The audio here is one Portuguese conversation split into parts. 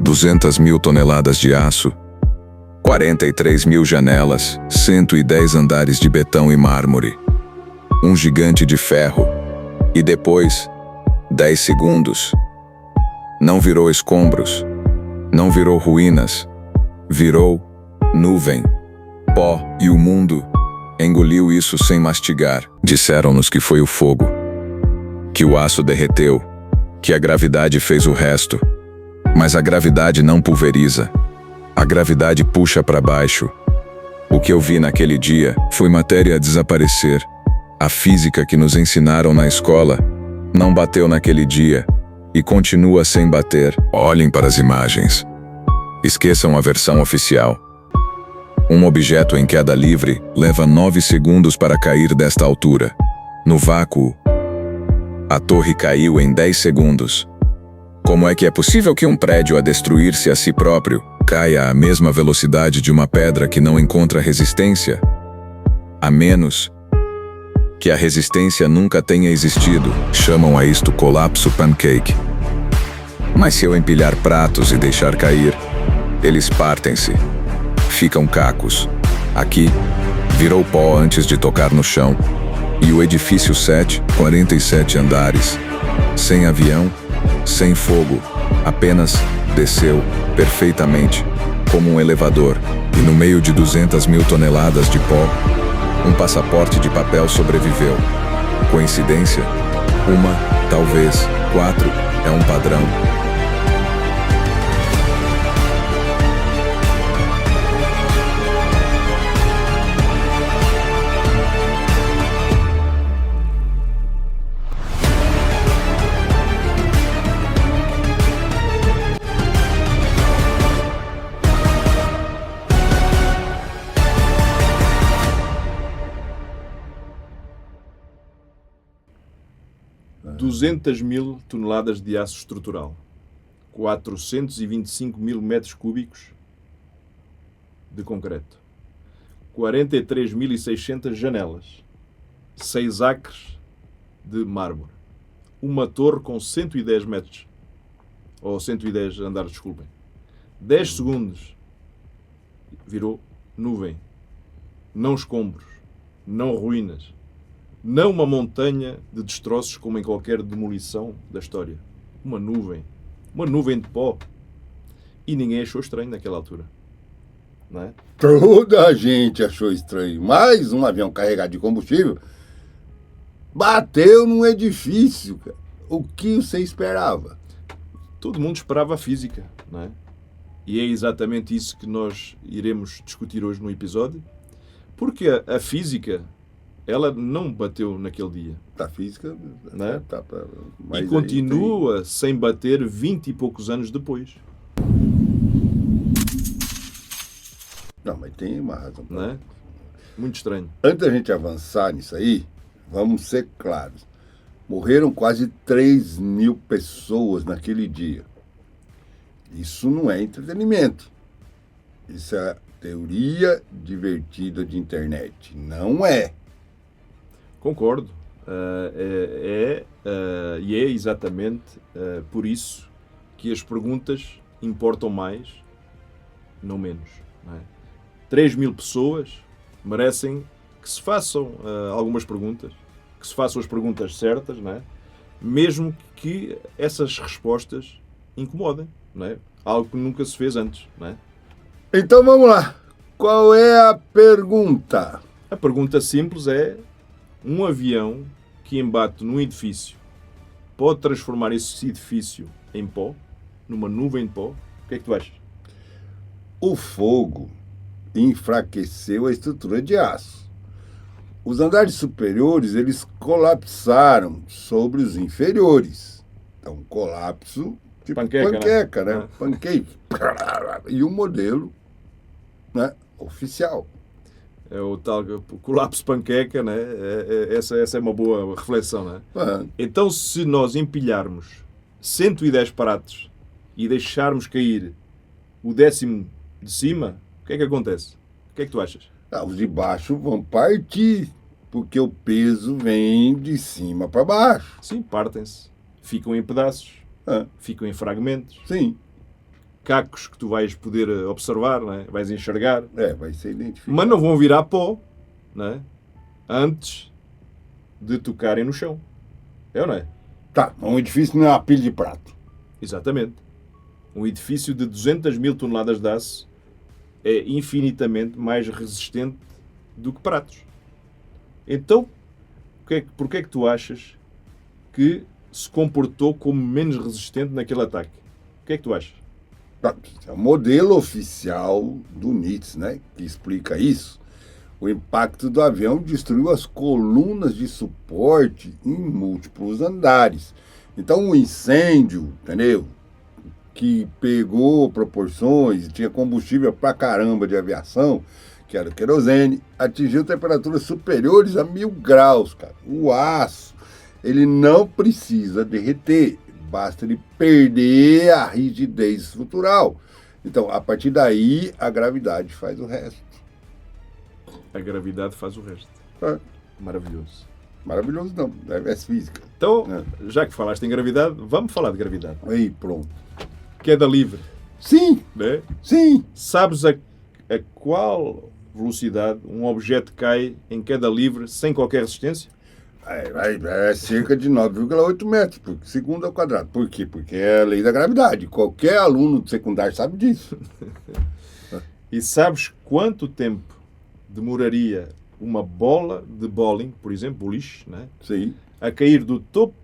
200 mil toneladas de aço, 43 mil janelas, 110 andares de betão e mármore, um gigante de ferro, e depois, 10 segundos. Não virou escombros, não virou ruínas, virou nuvem, pó, e o mundo engoliu isso sem mastigar. Disseram-nos que foi o fogo, que o aço derreteu, que a gravidade fez o resto. Mas a gravidade não pulveriza, a gravidade puxa para baixo. O que eu vi naquele dia foi matéria a desaparecer. A física que nos ensinaram na escola não bateu naquele dia e continua sem bater. Olhem para as imagens. Esqueçam a versão oficial. Um objeto em queda livre leva 9 segundos para cair desta altura. No vácuo, a torre caiu em 10 segundos. Como é que é possível que um prédio a destruir-se a si próprio caia à mesma velocidade de uma pedra que não encontra resistência? A menos que a resistência nunca tenha existido. Chamam a isto colapso pancake. Mas se eu empilhar pratos e deixar cair, eles partem-se. Ficam cacos. Aqui, virou pó antes de tocar no chão. E o edifício 7, 47 andares, sem avião, sem fogo, apenas desceu perfeitamente, como um elevador, e no meio de 200 mil toneladas de pó, um passaporte de papel sobreviveu. Coincidência? Uma, talvez, 4, é um padrão. Duzentas mil toneladas de aço estrutural, 425 mil metros cúbicos de concreto, 43.600 janelas, 6 acres de mármore, uma torre com 110 metros, ou 110 andares, desculpem. 10 segundos, virou nuvem, não escombros, não ruínas, não uma montanha de destroços como em qualquer demolição da história. Uma nuvem de pó. E ninguém achou estranho naquela altura. Não é? Toda a gente achou estranho. Mais um avião carregado de combustível bateu num edifício. Cara. O que você esperava? Todo mundo esperava a física, não é? E é exatamente isso que nós iremos discutir hoje no episódio. Porque a física, ela não bateu naquele dia. A física, não é? Mas e continua sem bater 20 e poucos anos depois. Não, mas tem uma razão. Não é? Muito estranho. Antes da gente avançar nisso aí, vamos ser claros. Morreram quase 3 mil pessoas naquele dia. Isso não é entretenimento. Isso é teoria divertida de internet. Não é. Concordo. E é exatamente por isso que as perguntas importam mais, não menos. Não é? 3 mil pessoas merecem que se façam algumas perguntas, que se façam as perguntas certas, não é? Mesmo que essas respostas incomodem. Não é? Algo que nunca se fez antes. Não é? Então vamos lá. Qual é a pergunta? A pergunta simples é: um avião que embate num edifício pode transformar esse edifício em pó? Numa nuvem de pó? O que é que tu achas? O fogo enfraqueceu a estrutura de aço. Os andares superiores, eles colapsaram sobre os inferiores. Então, colapso tipo panqueca, né? Pancake. E o modelo, né, oficial. É o tal colapso panqueca, né? Essa é uma boa reflexão, né? Então, se nós empilharmos 110 pratos e deixarmos cair o 10º de cima, o que é que acontece? O que é que tu achas? Os de baixo vão partir, porque o peso vem de cima para baixo. Sim, partem-se. Ficam em pedaços. Ficam em fragmentos. Sim. cacos que tu vais poder observar, não é? Vais enxergar, Vai ser identificado. mas não vão virar pó, não é? Antes de tocarem no chão. É ou não é? Tá, um edifício não é uma pilha de prato. Exatamente. Um edifício de 200 mil toneladas de aço é infinitamente mais resistente do que pratos. Então, porquê é que tu achas que se comportou como menos resistente naquele ataque? O que é que tu achas? Tá, é o modelo oficial do NITS, né, que explica isso. O impacto do avião destruiu as colunas de suporte em múltiplos andares. Então, o incêndio, entendeu? Que pegou proporções, tinha combustível pra caramba de aviação, que era o querosene, atingiu temperaturas superiores a 1000 graus, cara. O aço, ele não precisa derreter, basta ele perder a rigidez estrutural. Então, a partir daí, a gravidade faz o resto. A gravidade faz o resto. É. Maravilhoso. Maravilhoso não, é física. Então, já que falaste em gravidade, vamos falar de gravidade. Aí, pronto. Queda livre, Sim, né? sim. Sabes a qual velocidade um objeto cai em queda livre sem qualquer resistência? É cerca de 9,8 metros por segundo ao quadrado. Por quê? Porque é a lei da gravidade. Qualquer aluno de secundário sabe disso. E sabes quanto tempo demoraria uma bola de bowling, por exemplo, boliche, né, Sim. a cair do topo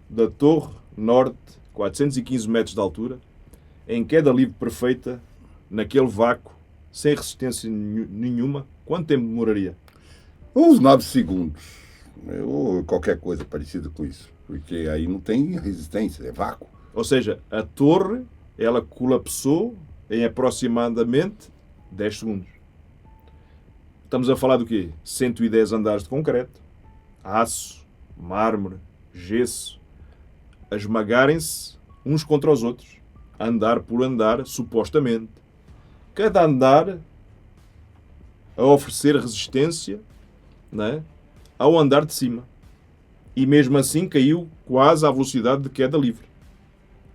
da Torre Norte, 415 metros de altura, em queda livre perfeita, naquele vácuo, sem resistência nenhuma? Quanto tempo demoraria? Uns 9 segundos. Ou qualquer coisa parecida com isso. Porque aí não tem resistência, é vácuo. Ou seja, a torre, ela colapsou em aproximadamente 10 segundos. Estamos a falar do quê? 110 andares de concreto, aço, mármore, gesso, a esmagarem-se uns contra os outros, andar por andar, supostamente. Cada andar a oferecer resistência, né, ao andar de cima. E mesmo assim caiu quase à velocidade de queda livre.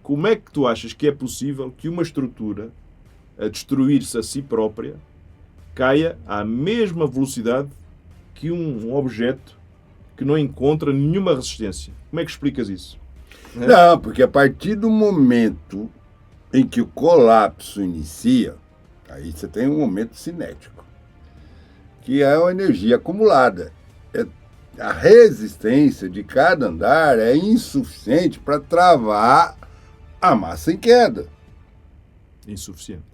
Como é que tu achas que é possível que uma estrutura, a destruir-se a si própria, caia à mesma velocidade que um objeto que não encontra nenhuma resistência? Como é que explicas isso? Não, porque a partir do momento em que o colapso inicia, aí você tem um momento cinético, que é a energia acumulada. A resistência de cada andar é insuficiente para travar a massa em queda. Insuficiente.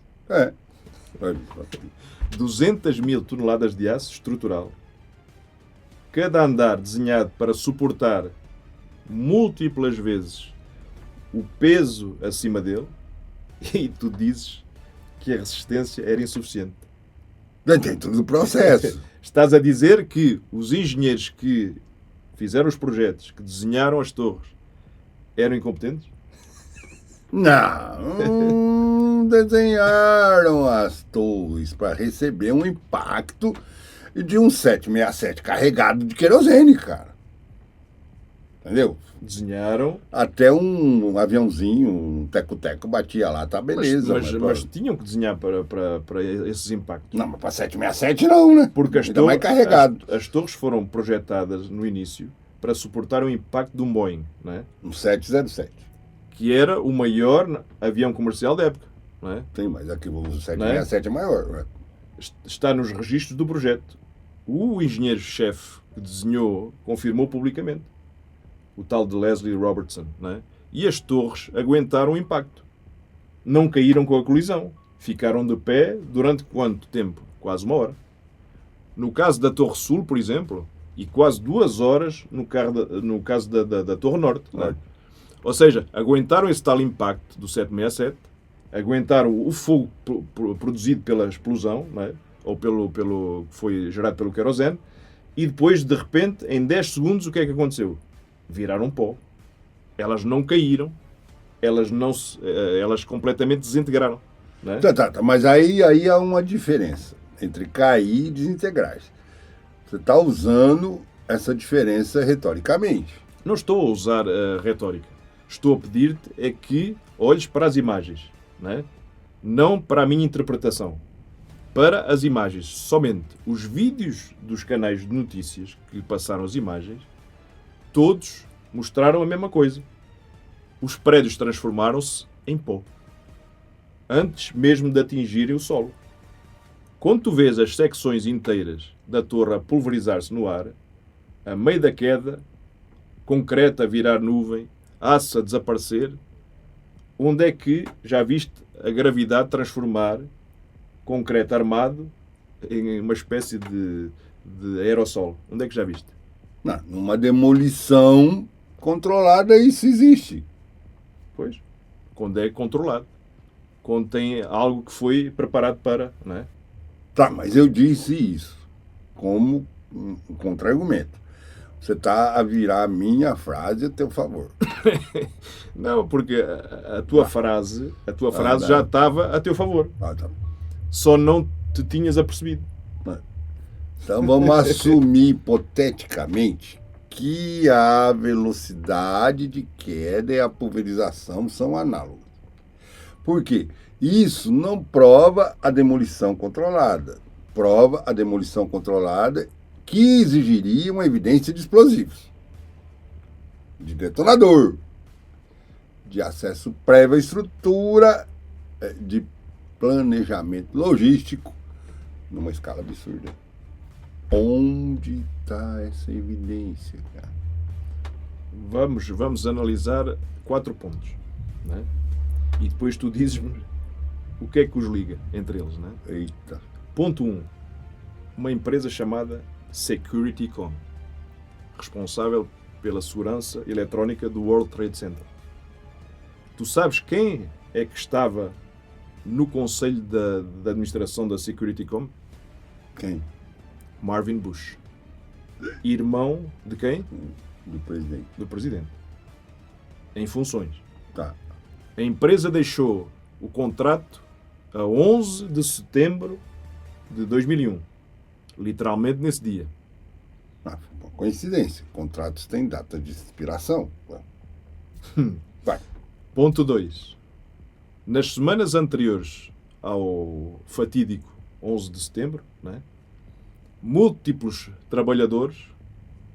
200 mil toneladas de aço estrutural. Cada andar desenhado para suportar múltiplas vezes o peso acima dele, e tu dizes que a resistência era insuficiente. Tem todo o processo. Estás a dizer que os engenheiros que fizeram os projetos, que desenharam as torres, eram incompetentes? Não, desenharam as torres para receber um impacto de um 767 carregado de querosene, cara. Entendeu? Desenharam, Até um aviãozinho, um teco-teco batia lá, tá beleza. mas tinham que desenhar para esses impactos. Não, mas para 767 não, né? Porque Ainda mais carregado. as torres foram projetadas no início para suportar o impacto de um Boeing, não é? Um 707. Que era o maior avião comercial da época. Não é? Tem, mas aqui o 767 é maior, né? Está nos registros do projeto. O engenheiro-chefe que desenhou confirmou publicamente. O tal de Leslie Robertson. Não é? E as torres aguentaram o impacto. Não caíram com a colisão. Ficaram de pé durante quanto tempo? Quase 1 hora. No caso da Torre Sul, por exemplo, e quase 2 horas no caso da Torre Norte. Não é? Ou seja, aguentaram esse tal impacto do 767, aguentaram o fogo produzido pela explosão, não é? Ou que foi gerado pelo querosene, e depois, de repente, em 10 segundos, o que é que aconteceu? Viraram pó. Elas não caíram, elas completamente desintegraram. Não é? Tá, mas aí há uma diferença entre cair e desintegrar-se. Você está usando essa diferença retoricamente. Não estou a usar a retórica. Estou a pedir-te é que olhes para as imagens. Não é? Não para a minha interpretação. Para as imagens. Somente os vídeos dos canais de notícias que passaram as imagens, todos mostraram a mesma coisa. Os prédios transformaram-se em pó. Antes mesmo de atingirem o solo. Quando tu vês as secções inteiras da torre a pulverizar-se no ar, a meio da queda, concreto a virar nuvem, aço a desaparecer, onde é que já viste a gravidade transformar concreto armado em uma espécie de aerossol? Onde é que já viste? Não, numa demolição controlada, isso existe. Pois, quando é controlado. Quando tem algo que foi preparado para, não é? Tá, mas eu disse isso como um contra-argumento. Você está a virar a minha frase a teu favor. Não, porque a tua frase já estava a teu favor. Ah, tá. Só não te tinhas apercebido. Então vamos assumir hipoteticamente que a velocidade de queda e a pulverização são análogas. Por quê? Isso não prova a demolição controlada. Prova a demolição controlada que exigiria uma evidência de explosivos, de detonador, de acesso prévio à estrutura, de planejamento logístico, numa escala absurda. Onde está essa evidência, cara? Vamos analisar 4 pontos, não é? E depois tu dizes-me o que é que os liga entre eles, não é? Eita. Ponto 1. Uma empresa chamada SecurityCom, responsável pela segurança eletrónica do World Trade Center. Tu sabes quem é que estava no conselho da administração da SecurityCom? Quem? Marvin Bush. Irmão de quem? Do presidente. Do presidente. Em funções. Tá. A empresa deixou o contrato a 11 de setembro de 2001. Literalmente nesse dia. Ah, uma coincidência. Contratos têm data de expiração. Vai. Ponto 2. Nas semanas anteriores ao fatídico 11 de setembro, né, múltiplos trabalhadores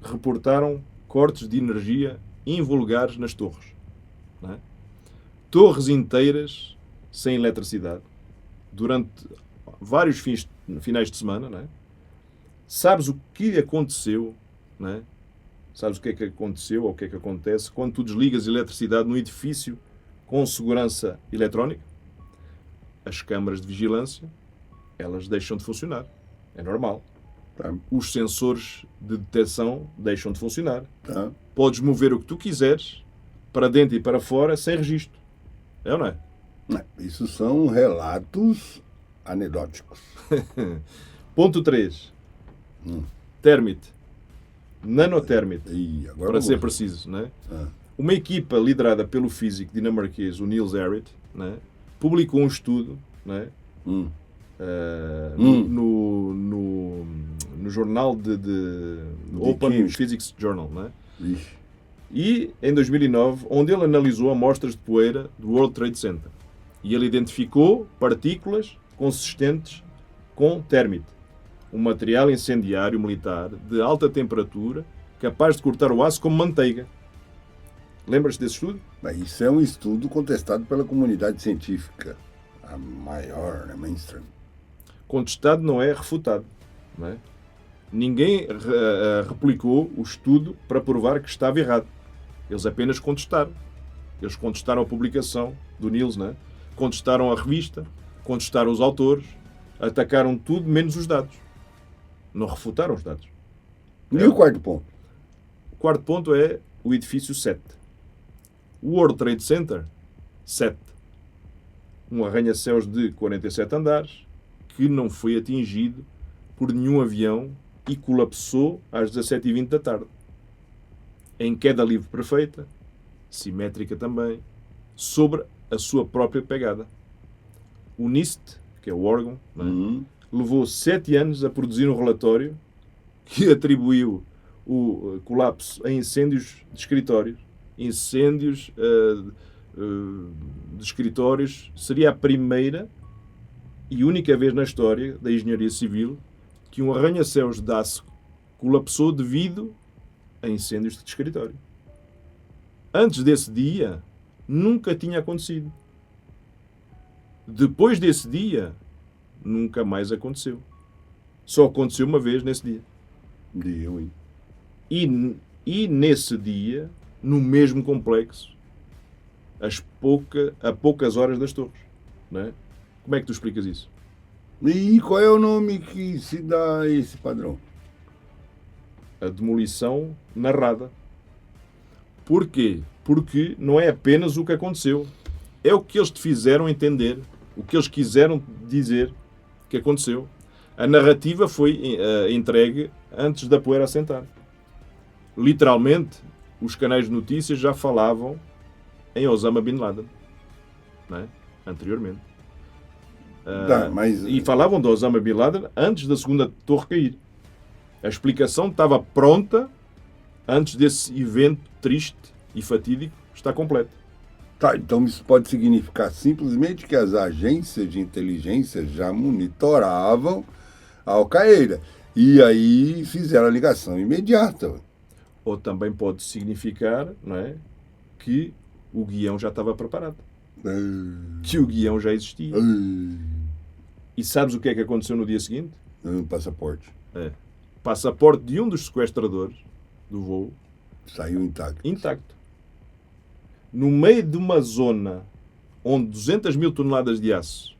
reportaram cortes de energia invulgares nas torres. Né? Torres inteiras sem eletricidade durante vários finais de semana. Né? Sabes o que aconteceu? Né? Sabes o que é que aconteceu ou o que é que acontece quando tu desligas a eletricidade num edifício com segurança eletrónica? As câmaras de vigilância, elas deixam de funcionar. É normal. Tá. Os sensores de detecção deixam de funcionar. Tá. Podes mover o que tu quiseres para dentro e para fora sem registro. É ou não é? Isso são relatos anedóticos. Ponto 3. Termite. Nanotermite. Ih, agora Para eu ser vou. preciso. Né? Ah. Uma equipa liderada pelo físico dinamarquês, o Niels Harrit, né, publicou um estudo, né, no jornal de Open Química. Physics Journal, né? Ixi. E em 2009, onde ele analisou amostras de poeira do World Trade Center. E ele identificou partículas consistentes com termite, um material incendiário militar de alta temperatura capaz de cortar o aço como manteiga. Lembras-te desse estudo? Mas isso é um estudo contestado pela comunidade científica, a maior, né, mainstream. Contestado não é refutado. Não é? Ninguém replicou o estudo para provar que estava errado. Eles apenas contestaram. Eles contestaram a publicação do Niels, né? Contestaram a revista, contestaram os autores, atacaram tudo menos os dados. Não refutaram os dados. E o quarto ponto? O quarto ponto é o edifício 7. O World Trade Center, 7. Um arranha-céus de 47 andares que não foi atingido por nenhum avião e colapsou às 17h20 da tarde. Em queda livre perfeita, simétrica também, sobre a sua própria pegada. O NIST, que é o órgão, né, levou 7 anos a produzir um relatório que atribuiu o colapso a incêndios de escritórios, incêndios de escritórios, seria a primeira e única vez na história da engenharia civil que um arranha-céus de aço colapsou devido a incêndios de escritório. Antes desse dia, nunca tinha acontecido. Depois desse dia, nunca mais aconteceu. Só aconteceu uma vez nesse dia. Deu, hein? E nesse dia, no mesmo complexo, a poucas horas das torres. Não é? Como é que tu explicas isso? E qual é o nome que se dá a esse padrão? A demolição narrada. Porquê? Porque não é apenas o que aconteceu. É o que eles te fizeram entender, o que eles quiseram dizer que aconteceu. A narrativa foi entregue antes da poeira assentar. Literalmente, os canais de notícias já falavam em Osama Bin Laden, não é? Anteriormente. E falavam de Osama Bin Laden antes da segunda torre cair. A explicação estava pronta antes desse evento triste e fatídico estar completo. Tá, então isso pode significar simplesmente que as agências de inteligência já monitoravam a Al-Qaeda e aí fizeram a ligação imediata. Ou também pode significar, não é, que o guião já estava preparado. Que o guião já existia. E sabes o que é que aconteceu no dia seguinte? Passaporte. Passaporte de um dos sequestradores do voo saiu intacto. No meio de uma zona onde 200 mil toneladas de aço,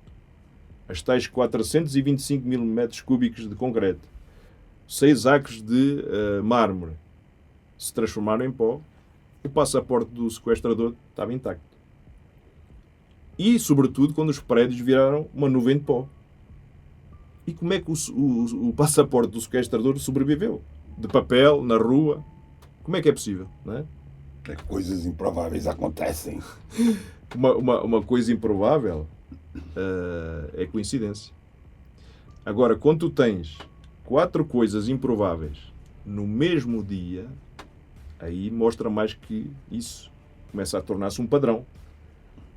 as tais 425 mil metros cúbicos de concreto, 6 acres de mármore, se transformaram em pó, o passaporte do sequestrador estava intacto. E, sobretudo, quando os prédios viraram uma nuvem de pó. E como é que o passaporte do sequestrador sobreviveu? De papel, na rua? Como é que é possível? Não é? É que coisas improváveis acontecem. Uma coisa improvável é coincidência. Agora, quando tu tens 4 coisas improváveis no mesmo dia, aí mostra mais que isso começa a tornar-se um padrão.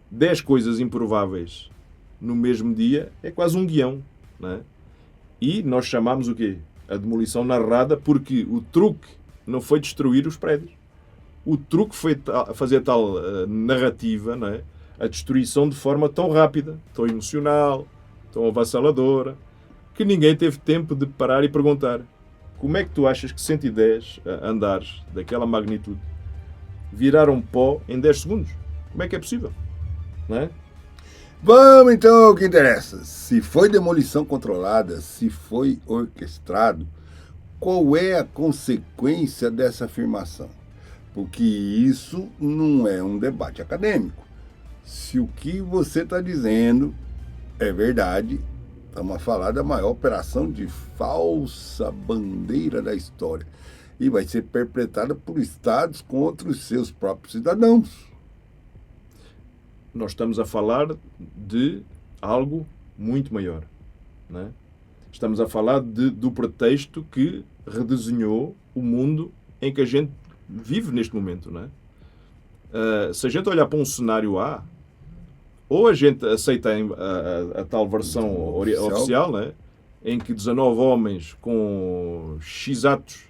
10 coisas improváveis no mesmo dia é quase um guião, não é? E nós chamamos o quê? A demolição narrada, porque o truque não foi destruir os prédios. O truque foi fazer tal narrativa, não é? A destruição de forma tão rápida, tão emocional, tão avassaladora, que ninguém teve tempo de parar e perguntar: como é que tu achas que 110 andares daquela magnitude viraram pó em 10 segundos? Como é que é possível? Não é? Vamos então ao que interessa. Se foi demolição controlada, se foi orquestrado, qual é a consequência dessa afirmação? Porque isso não é um debate acadêmico. Se o que você está dizendo é verdade, estamos a falar da maior operação de falsa bandeira da história. E vai ser perpetrada por estados contra os seus próprios cidadãos. Nós estamos a falar de algo muito maior. Não é? Estamos a falar do pretexto que redesenhou o mundo em que a gente vive neste momento. Não é? Se a gente olhar para um cenário A, ou a gente aceita a tal versão oficial, não é? Em que 19 homens com X-atos,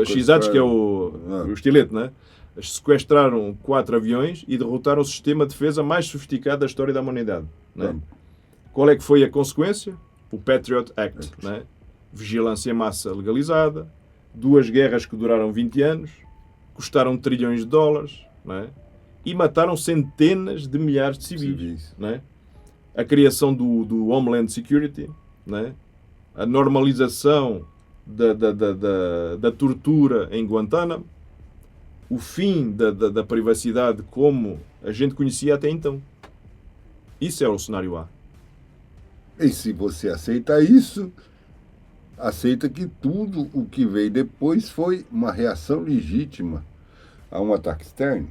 X-atos que é o estilete, não é? Sequestraram 4 aviões e derrotaram o sistema de defesa mais sofisticado da história da humanidade. Não é? Qual é que foi a consequência? O Patriot Act. Não é? Vigilância em massa legalizada, 2 guerras que duraram 20 anos, custaram trilhões de dólares, não é? E mataram centenas de milhares de civis. Não é? A criação do Homeland Security, não é? A normalização da tortura em Guantánamo, o fim da privacidade como a gente conhecia até então. Isso é o cenário A. E se você aceita isso, aceita que tudo o que veio depois foi uma reação legítima a um ataque externo.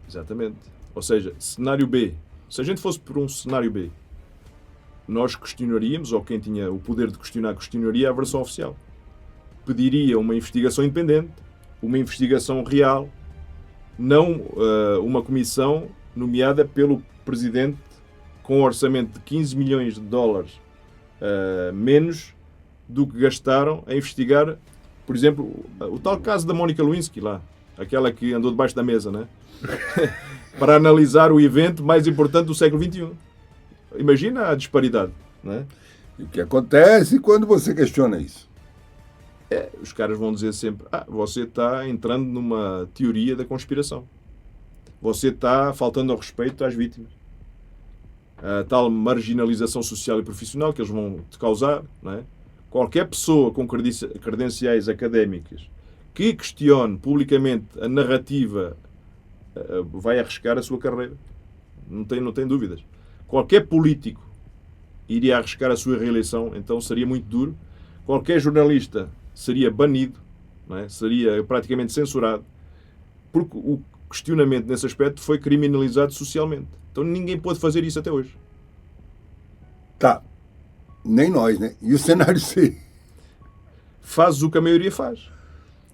Exatamente. Ou seja, cenário B. Se a gente fosse por um cenário B, nós questionaríamos, ou quem tinha o poder de questionar, questionaria a versão oficial. Pediria uma investigação independente, uma investigação real, não uma comissão nomeada pelo presidente com um orçamento de 15 milhões de dólares menos do que gastaram a investigar, por exemplo, o tal caso da Mónica Lewinsky lá, aquela que andou debaixo da mesa, né? Para analisar o evento mais importante do século XXI. Imagina a disparidade, né? E o que acontece quando você questiona isso? Os caras vão dizer sempre, você está entrando numa teoria da conspiração. Você está faltando ao respeito às vítimas. A tal marginalização social e profissional que eles vão te causar, não é? Qualquer pessoa com credenciais académicas que questione publicamente a narrativa vai arriscar a sua carreira. Não tem dúvidas. Qualquer político iria arriscar a sua reeleição, então seria muito duro. Qualquer jornalista seria banido, não é? Seria praticamente censurado, porque o questionamento nesse aspecto foi criminalizado socialmente. Então ninguém pôde fazer isso até hoje. Tá. Nem nós, né? E o cenário C? Fazes o que a maioria faz.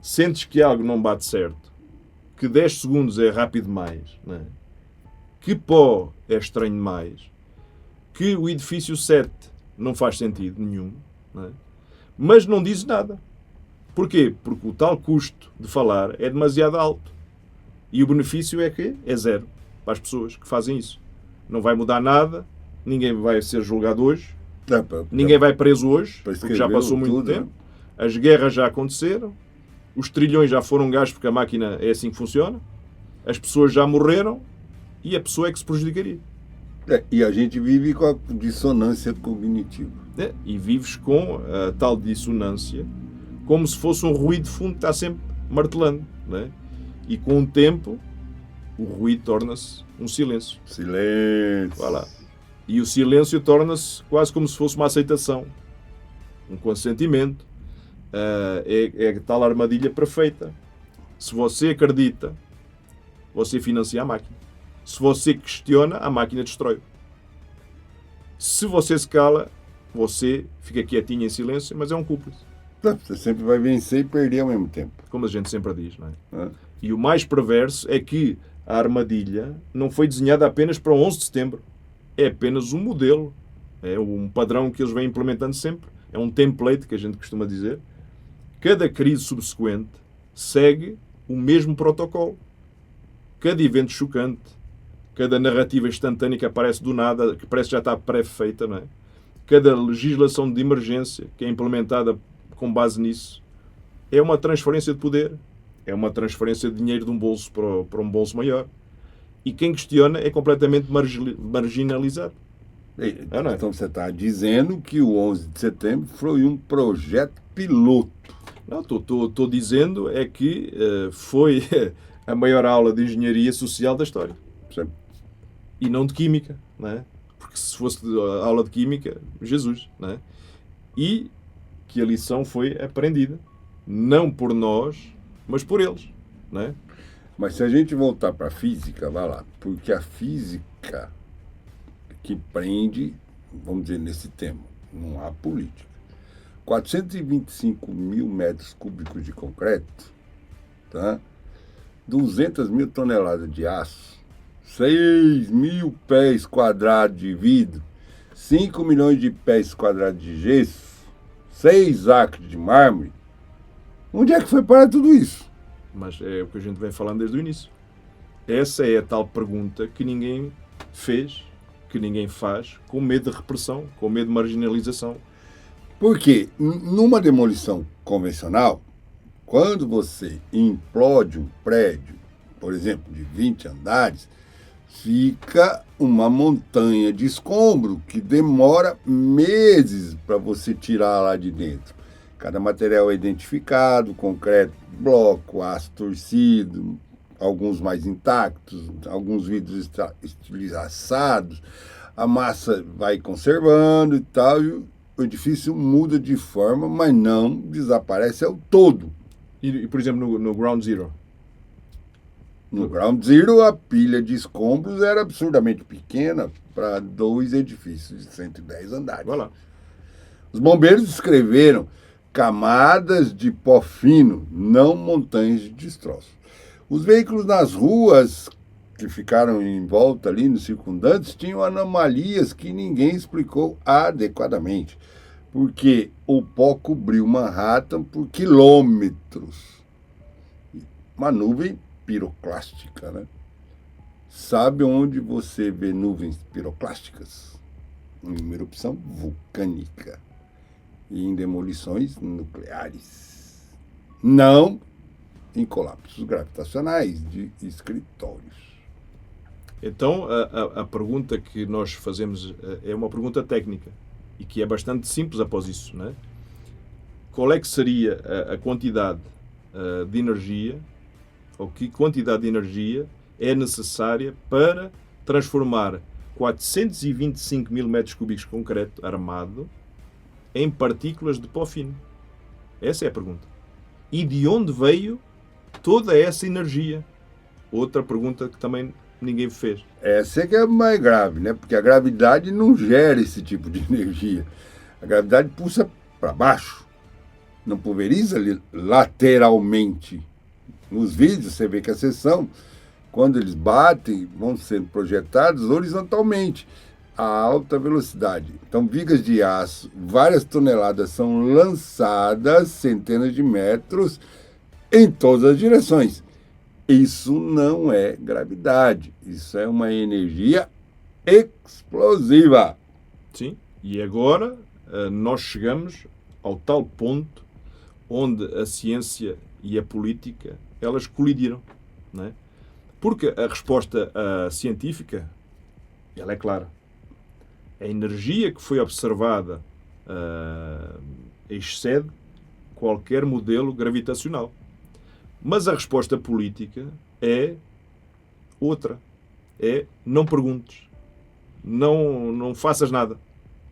Sentes que algo não bate certo, que 10 segundos é rápido demais, não é? Que pó é estranho demais, que o edifício 7 não faz sentido nenhum, não é? Mas não dizes nada. Porquê? Porque o tal custo de falar é demasiado alto. E o benefício é que é zero para as pessoas que fazem isso. Não vai mudar nada, ninguém vai ser julgado hoje, ninguém vai preso hoje, porque já passou muito tempo. As guerras já aconteceram, os trilhões já foram gastos porque a máquina é assim que funciona, as pessoas já morreram e a pessoa é que se prejudicaria. E a gente vive com a dissonância cognitiva. E vives com a tal dissonância como se fosse um ruído de fundo que está sempre martelando, não é? E com o tempo o ruído torna-se um silêncio. Silêncio. Voilà. E o silêncio torna-se quase como se fosse uma aceitação, um consentimento. É a tal armadilha perfeita. Se você acredita, você financia a máquina. Se você questiona, a máquina destrói. Se você se cala, você fica quietinho em silêncio, mas é um cúmplice. Você sempre vai vencer e perder ao mesmo tempo. Como a gente sempre diz, não é? E o mais perverso é que a armadilha não foi desenhada apenas para o 11 de setembro. É apenas um modelo. É um padrão que eles vêm implementando sempre. É um template que a gente costuma dizer. Cada crise subsequente segue o mesmo protocolo. Cada evento chocante, cada narrativa instantânea que aparece do nada, que parece que já está pré-feita, não é? Cada legislação de emergência que é implementada com base nisso, é uma transferência de poder, é uma transferência de dinheiro de um bolso para um bolso maior. E quem questiona é completamente marginalizado. Não é? Então você está dizendo que o 11 de setembro foi um projeto piloto. Não, estou dizendo é que foi a maior aula de engenharia social da história. Sim. E não de química, não é? Porque se fosse aula de química, Jesus, não é? E que a lição foi aprendida, não por nós, mas por eles, não é? Mas se a gente voltar para a física, vai lá, porque a física que prende, vamos dizer, nesse tema, não há política. 425 mil metros cúbicos de concreto, tá? 200 mil toneladas de aço, 6 mil pés quadrados de vidro, 5 milhões de pés quadrados de gesso, 6 acres de mármore. Onde é que foi parar tudo isso? Mas é o que a gente vem falando desde o início. Essa é a tal pergunta que ninguém fez, que ninguém faz, com medo de repressão, com medo de marginalização. Porque numa demolição convencional, quando você implode um prédio, por exemplo, de 20 andares, fica uma montanha de escombro que demora meses para você tirar lá de dentro. Cada material é identificado, concreto, bloco, aço torcido, alguns mais intactos, alguns vidros estilizados, a massa vai conservando e tal, e o edifício muda de forma, mas não desaparece ao todo. E por exemplo, no Ground Zero? No Ground Zero, a pilha de escombros era absurdamente pequena para 2 edifícios de 110 andares. Vai lá. Os bombeiros descreveram camadas de pó fino, não montanhas de destroços. Os veículos nas ruas que ficaram em volta ali, nos circundantes, tinham anomalias que ninguém explicou adequadamente. Porque o pó cobriu Manhattan por quilômetros. Uma nuvem piroclástica, né? Sabe onde você vê nuvens piroclásticas? Em erupção vulcânica e em demolições nucleares. Não em colapsos gravitacionais de escritórios. Então, a pergunta que nós fazemos é uma pergunta técnica e que é bastante simples após isso, não é? Qual é que seria a quantidade de energia, ou que quantidade de energia é necessária para transformar 425 mil metros cúbicos de concreto armado em partículas de pó fino? Essa é a pergunta. E de onde veio toda essa energia? Outra pergunta que também ninguém fez. Essa é que é mais grave, né? Porque a gravidade não gera esse tipo de energia. A gravidade puxa para baixo, não pulveriza lateralmente. Nos vídeos você vê que a seção, quando eles batem, vão sendo projetados horizontalmente a alta velocidade. Então, vigas de aço, várias toneladas são lançadas, centenas de metros, em todas as direções. Isso não é gravidade, isso é uma energia explosiva. Sim, e agora nós chegamos ao tal ponto onde a ciência e a política, elas colidiram, não é? Porque a resposta científica, ela é clara. A energia que foi observada excede qualquer modelo gravitacional. Mas a resposta política é outra. É não perguntes. Não faças nada.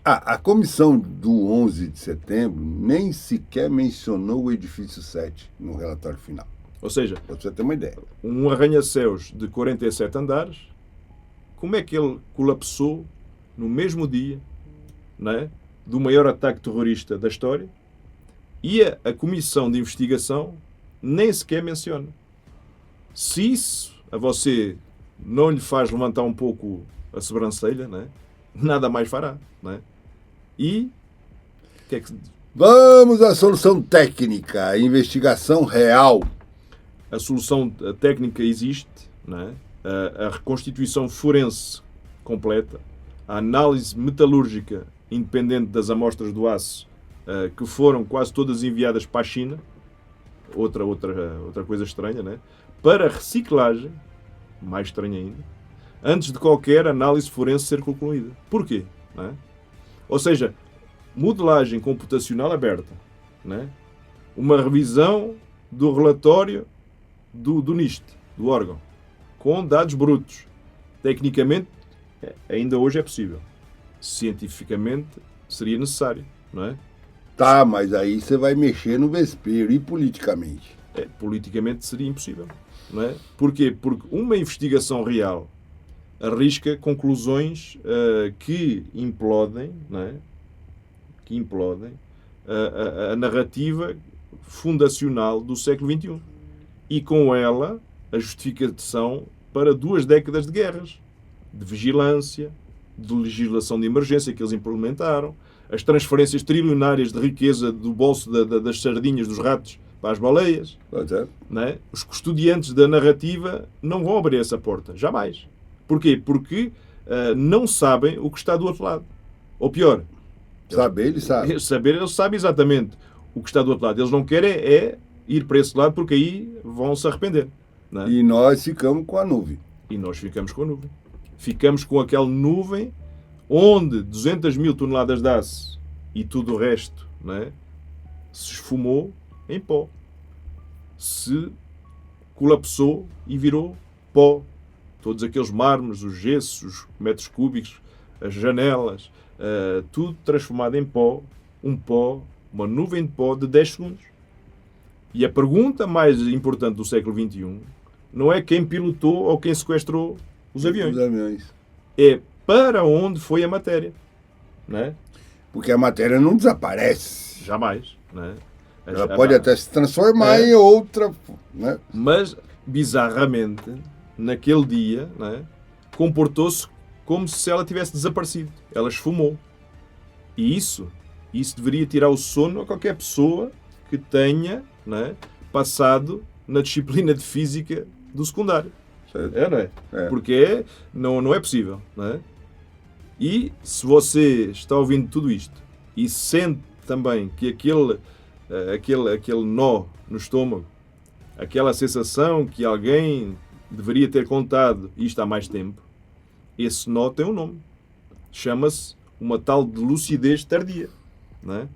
A comissão do 11 de setembro nem sequer mencionou o edifício 7 no relatório final. Ou seja, para você ter uma ideia. Um arranha-céus de 47 andares, como é que ele colapsou no mesmo dia, não é, do maior ataque terrorista da história? E a comissão de investigação nem sequer menciona. Se isso a você não lhe faz levantar um pouco a sobrancelha, não é? Nada mais fará, não é? E que é que... Vamos à solução técnica, a investigação real. A solução técnica existe, não é? A reconstituição forense completa, a análise metalúrgica independente das amostras do aço, que foram quase todas enviadas para a China, outra coisa estranha, né? Para reciclagem, mais estranha ainda, antes de qualquer análise forense ser concluída. Porquê? Não é? Ou seja, modelagem computacional aberta, né? Uma revisão do relatório do NIST, do órgão, com dados brutos. Tecnicamente, ainda hoje é possível. Cientificamente, seria necessário, não é? Tá, mas aí você vai mexer no vespeiro. E politicamente? Politicamente seria impossível, não é? Porquê? Porque uma investigação real arrisca conclusões que implodem, não é? Que implodem a narrativa fundacional do século XXI. E com ela a justificação para 2 décadas de guerras, de vigilância, de legislação de emergência que eles implementaram, as transferências trilionárias de riqueza do bolso das sardinhas, dos ratos, para as baleias. Não é? Os custodiantes da narrativa não vão abrir essa porta, jamais. Porquê? Porque não sabem o que está do outro lado. Ou pior, saber, eles sabem. Eles sabem exatamente o que está do outro lado. Eles não querem ir para esse lado, porque aí vão se arrepender. Não é? E nós ficamos com a nuvem. E nós ficamos com a nuvem. Ficamos com aquela nuvem onde 200 mil toneladas de aço e tudo o resto, não é, se esfumou em pó. Se colapsou e virou pó. Todos aqueles mármores, os gessos, os metros cúbicos, as janelas, tudo transformado em pó. Um pó, uma nuvem de pó de 10 segundos. E a pergunta mais importante do século XXI não é quem pilotou ou quem sequestrou os aviões. É para onde foi a matéria. Não é? Porque a matéria não desaparece. Jamais. Não é? Ela pode até se transformar em outra. Né? Mas bizarramente, naquele dia, não é, comportou-se como se ela tivesse desaparecido. Ela esfumou. E isso deveria tirar o sono a qualquer pessoa que tenha, não é, passado na disciplina de física do secundário. Certo. É, não é? É. Porque não é possível, não é? E se você está ouvindo tudo isto e sente também que aquele nó no estômago, aquela sensação que alguém deveria ter contado isto há mais tempo, esse nó tem um nome. Chama-se uma tal de lucidez tardia. Não é?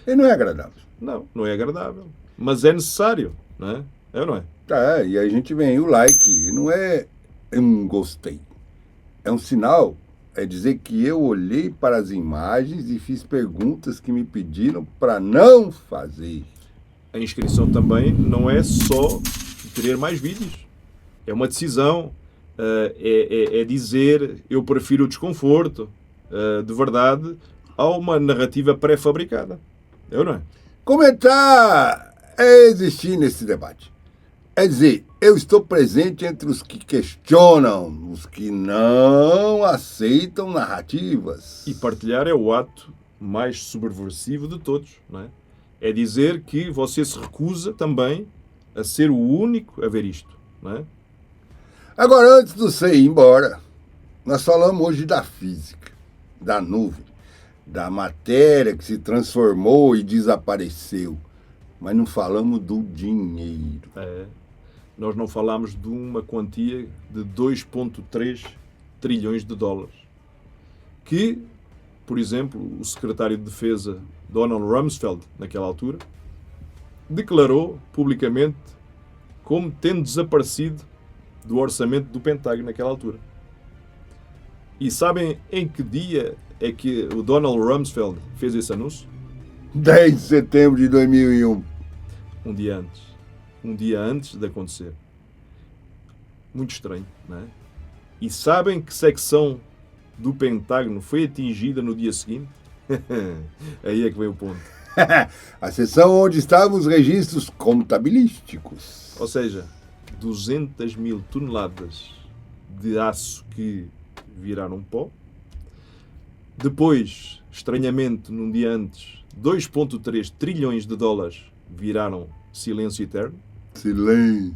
E não é agradável. Não é agradável. Mas é necessário. Não é? É ou não é? Tá, e aí a gente vem, o like, não é um gostei. É um sinal, é dizer que eu olhei para as imagens e fiz perguntas que me pediram para não fazer. A inscrição também não é só querer mais vídeos. É uma decisão. É dizer eu prefiro o desconforto de verdade a uma narrativa pré-fabricada. É ou não é? Comentar é existir nesse debate. É dizer, eu estou presente entre os que questionam, os que não aceitam narrativas. E partilhar é o ato mais subversivo de todos. Não é? É dizer que você se recusa também a ser o único a ver isto. Não é? Agora, antes de você ir embora, nós falamos hoje da física, da nuvem, da matéria que se transformou e desapareceu. Mas não falamos do dinheiro. Nós não falámos de uma quantia de 2,3 trilhões de dólares. Que, por exemplo, o secretário de Defesa, Donald Rumsfeld, naquela altura, declarou publicamente como tendo desaparecido do orçamento do Pentágono naquela altura. E sabem em que dia é que o Donald Rumsfeld fez esse anúncio? 10 de setembro de 2001. Um dia antes. Um dia antes de acontecer. Muito estranho, não é? E sabem que secção do Pentágono foi atingida no dia seguinte? Aí é que vem o ponto. A seção onde estavam os registros contabilísticos. Ou seja, 200 mil toneladas de aço que viraram pó. Depois, estranhamente, num dia antes, 2,3 trilhões de dólares viraram silêncio eterno. Silêncio.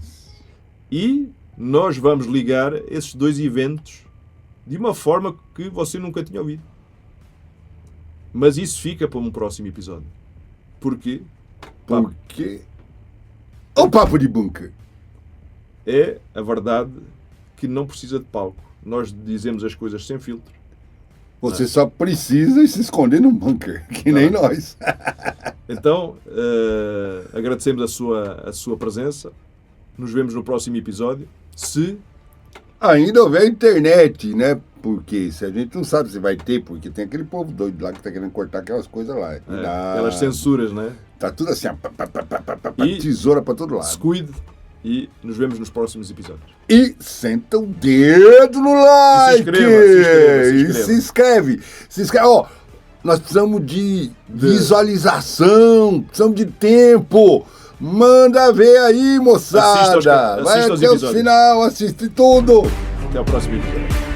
E nós vamos ligar esses dois eventos de uma forma que você nunca tinha ouvido. Mas isso fica para um próximo episódio. Porquê? Porque o papo de bunker. É a verdade que não precisa de palco. Nós dizemos as coisas sem filtro. Você só precisa se esconder num bunker, que nem nós. Então, agradecemos a sua presença. Nos vemos no próximo episódio. Se Ainda houver internet, né? Porque se a gente não sabe se vai ter, porque tem aquele povo doido lá que tá querendo cortar aquelas coisas lá. aquelas censuras, né? Tá tudo assim, ó, E tesoura pra todo lado. se cuide e nos vemos nos próximos episódios. E senta o dedo no like. E se inscreva. Se inscreve. Ó, nós precisamos de visualização, precisamos de tempo. Manda ver aí, moçada. Assista aos Vai até o episódios. final, assiste tudo. Até o próximo episódio.